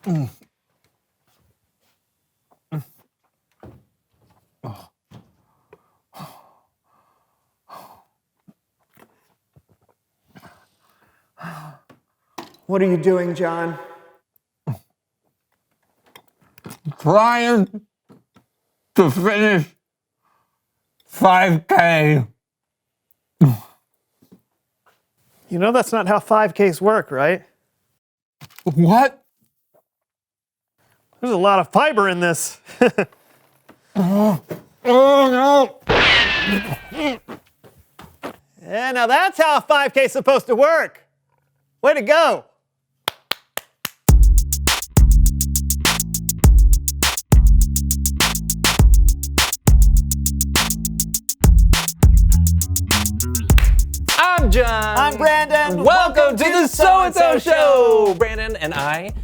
What are you doing, John? Trying to finish 5K. You know that's not how 5Ks work, right? What? There's a lot of fiber in this. Oh no! Yeah, now that's how a 5K is supposed to work. Way to go. I'm John. I'm Brandon. Welcome to the So-and-So Show. Brandon and I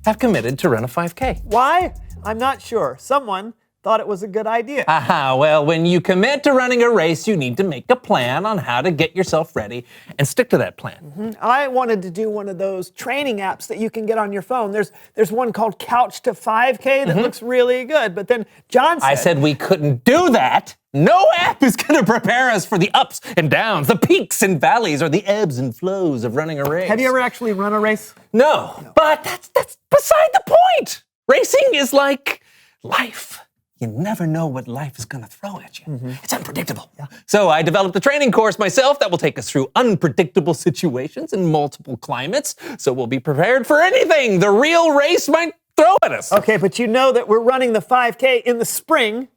have committed to run a 5K. Why? I'm not sure. Someone thought it was a good idea. Well, when you commit to running a race, you need to make a plan on how to get yourself ready and stick to that plan. I wanted to do one of those training apps that you can get on your phone. There's one called Couch to 5K that looks really good. But then John said... I said we couldn't do that. No app is going to prepare us for the ups and downs, the peaks and valleys, or the ebbs and flows of running a race. Have you ever actually run a race? No, but that's beside the point. Racing is like life. You never know what life is going to throw at you. It's unpredictable. Yeah. So I developed a training course myself that will take us through unpredictable situations in multiple climates, so we'll be prepared for anything the real race might throw at us. Okay, but you know that we're running the 5K in the spring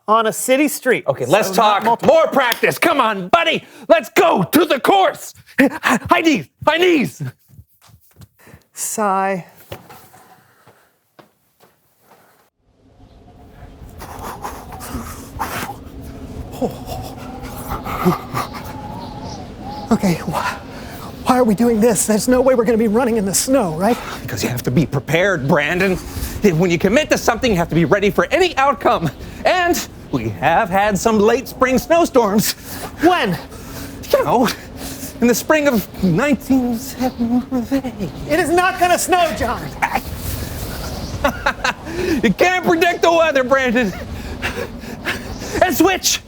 on a city street. Okay, let's talk more practice. Come on, buddy. Let's go to the course. High knees. Sigh. Okay, why are we doing this? There's no way we're going to be running in the snow, right? Because you have to be prepared, Brandon. When you commit to something, you have to be ready for any outcome. And we have had some late spring snowstorms. When? You know, in the spring of 1978. It is not going to snow, John. You can't predict the weather, Brandon. And switch.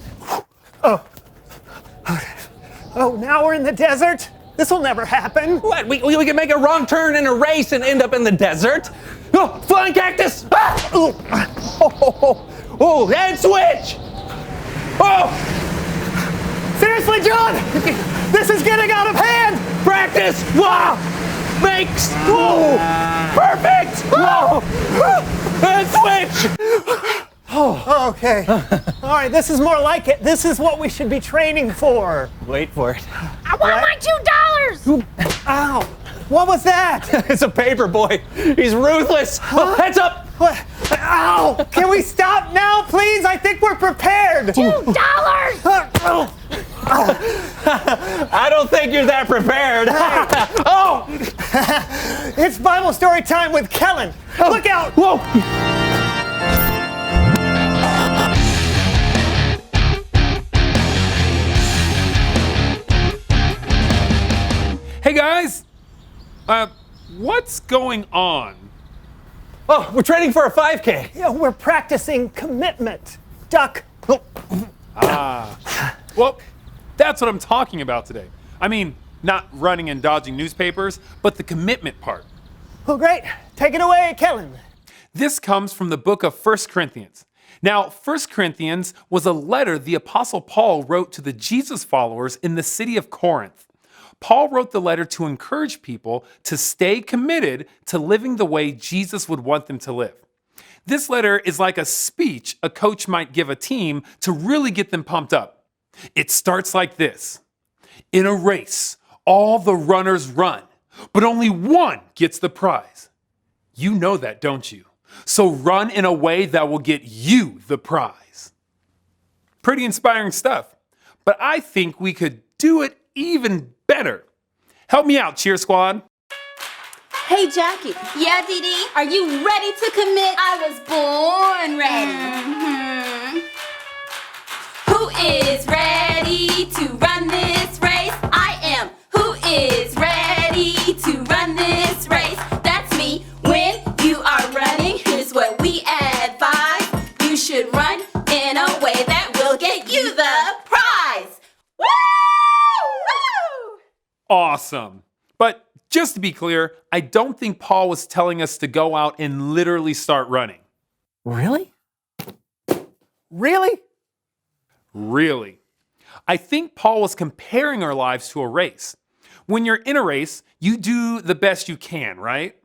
Oh, now we're in the desert? This will never happen. What? We can make a wrong turn in a race and end up in the desert? Oh, flying cactus! Ah! Oh, and switch! Oh! Seriously, John! This is getting out of hand! Practice! Wow! Makes! Whoa! Perfect! Whoa! And switch! Oh, okay. All right, this is more like it. This is what we should be training for. Wait for it. I want my $2! Ow! What was that? It's a paper boy. He's ruthless. Oh, heads up! What? Ow! Can we stop now, please? I think we're prepared. $2! I don't think you're that prepared. Oh! It's Bible story time with Kellen. Look out! Whoa! Hey guys, what's going on? Oh, we're training for a 5K. Yeah, we're practicing commitment. Duck. Well, that's what I'm talking about today. I mean, not running and dodging newspapers, but the commitment part. Oh, great. Take it away, Kellen. This comes from the book of 1 Corinthians. Now, 1 Corinthians was a letter the Apostle Paul wrote to the Jesus followers in the city of Corinth. Paul wrote the letter to encourage people to stay committed to living the way Jesus would want them to live. This letter is like a speech a coach might give a team to really get them pumped up. It starts like this. In a race, all the runners run, but only one gets the prize. You know that, don't you? So run in a way that will get you the prize. Pretty inspiring stuff, but I think we could do it even better. Help me out, Cheer Squad. Hey, Jackie. Yeah, Dee Dee? Are you ready to commit? I was born ready. Who is ready to run this race? I am. Who is ready to run this race? That's me. When you Awesome. But just to be clear, I don't think Paul was telling us to go out and literally start running. Really? Really? Really. I think Paul was comparing our lives to a race. When you're in a race, you do the best you can, right?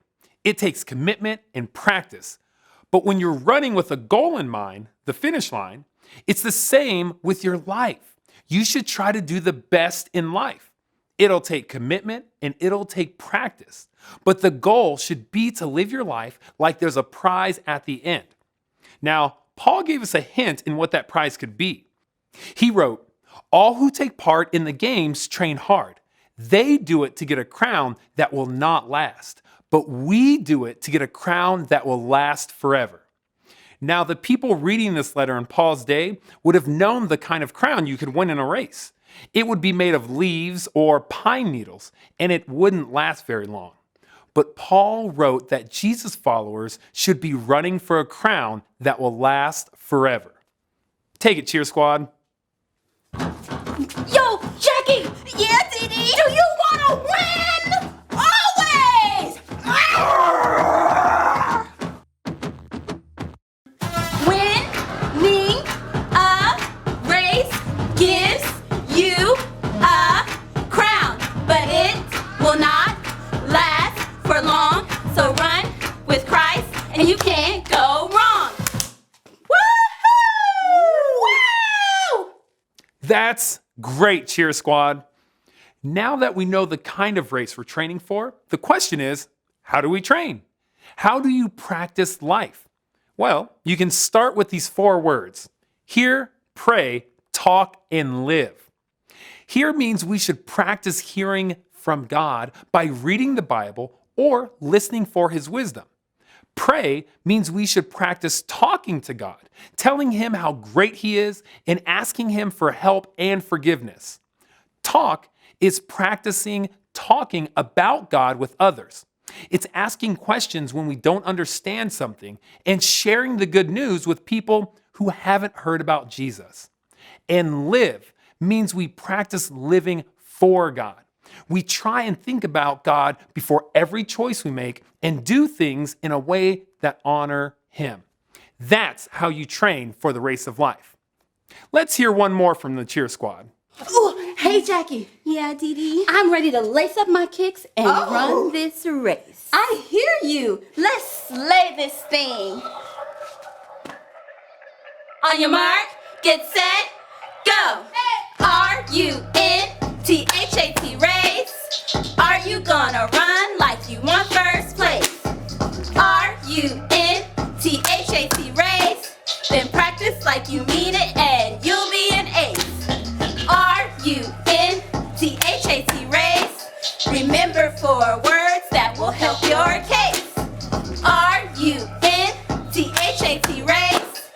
It takes commitment and practice. But when you're running with a goal in mind, the finish line, it's the same with your life. You should try to do the best in life. It'll take commitment and it'll take practice. But the goal should be to live your life like there's a prize at the end. Now, Paul gave us a hint in what that prize could be. He wrote, "All who take part in the games train hard. They do it to get a crown that will not last, but we do it to get a crown that will last forever." Now, the people reading this letter in Paul's day would have known the kind of crown you could win in a race. It would be made of leaves or pine needles, and it wouldn't last very long. But Paul wrote that Jesus followers should be running for a crown that will last forever. Take it, Cheer Squad. Yo, Jackie! Yeah, DD? Do you wanna win? Always! Winning a race gives you a crown, but it will not last for long. So run with Christ and you can't go wrong. Woohoo! Woo! That's great, Cheer Squad. Now that we know the kind of race we're training for, the question is, how do we train? How do you practice life? Well, you can start with these 4 words: hear, pray, talk, and live. Hear means we should practice hearing from God by reading the Bible or listening for His wisdom. Pray means we should practice talking to God, telling Him how great He is, and asking Him for help and forgiveness. Talk is practicing talking about God with others. It's asking questions when we don't understand something and sharing the good news with people who haven't heard about Jesus. And live means we practice living for God. We try and think about God before every choice we make and do things in a way that honor Him. That's how you train for the race of life. Let's hear one more from the Cheer Squad. Ooh, hey, Jackie. Yeah, DD. I'm ready to lace up my kicks and run this race. I hear you. Let's slay this thing. On your mark, get set, go. R-U-N-T-H-A-T race. Are you gonna run like you want first place? R-U-N-T-H-A-T race. Then practice like you mean it and you'll be an ace. R-U-N-T-H-A-T race. Remember 4 words that will help your case. R-U-N-T-H-A-T race.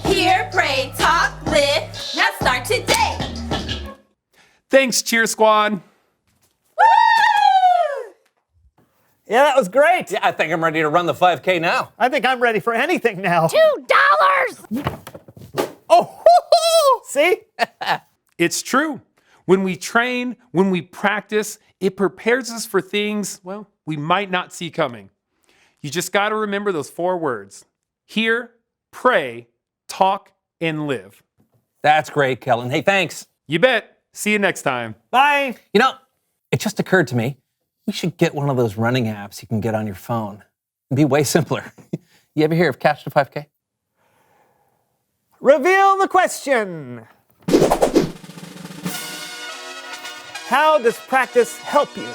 Hear, pray, talk, live. Now start today. Thanks, Cheer Squad. Woo! Yeah, that was great. Yeah, I think I'm ready to run the 5K now. I think I'm ready for anything now. $2! Oh, see? It's true. When we train, when we practice, it prepares us for things, well, we might not see coming. You just got to remember those 4 words: hear, pray, talk, and live. That's great, Kellen. Hey, thanks. You bet. See you next time. Bye. You know, it just occurred to me, we should get one of those running apps you can get on your phone. It'd be way simpler. You ever hear of Catch the 5K? Reveal the question. How does practice help you?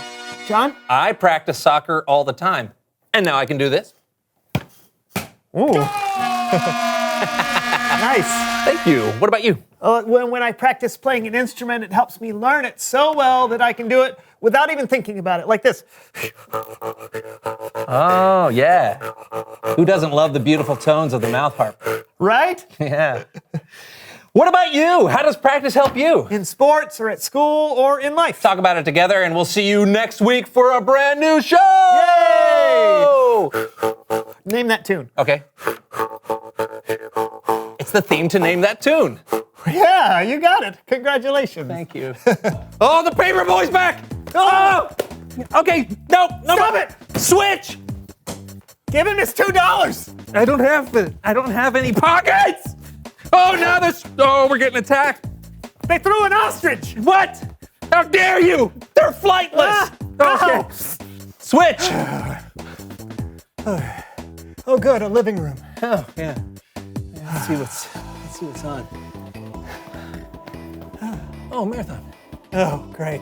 John? I practice soccer all the time, and now I can do this. Ooh. Nice. Thank you. What about you? When I practice playing an instrument, it helps me learn it so well that I can do it without even thinking about it, like this. Oh, yeah. Who doesn't love the beautiful tones of the mouth harp? Right? Yeah. What about you? How does practice help you? In sports or at school or in life. Talk about it together, and we'll see you next week for a brand new show! Yay! Name that tune. Okay. It's the theme to name that tune. Yeah, you got it. Congratulations. Thank you. Oh, the Paper Boy's back! Oh! Okay, no. Stop it! Switch! Give him his $2. I don't have any pockets! Oh, now we're getting attacked. They threw an ostrich. What? How dare you? They're flightless. Ah, Okay. Switch. Oh, good, a living room. Oh, yeah. Let's see what's on. Oh, marathon. Oh, great.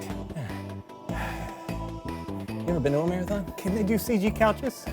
You ever been to a marathon? Can they do CG couches?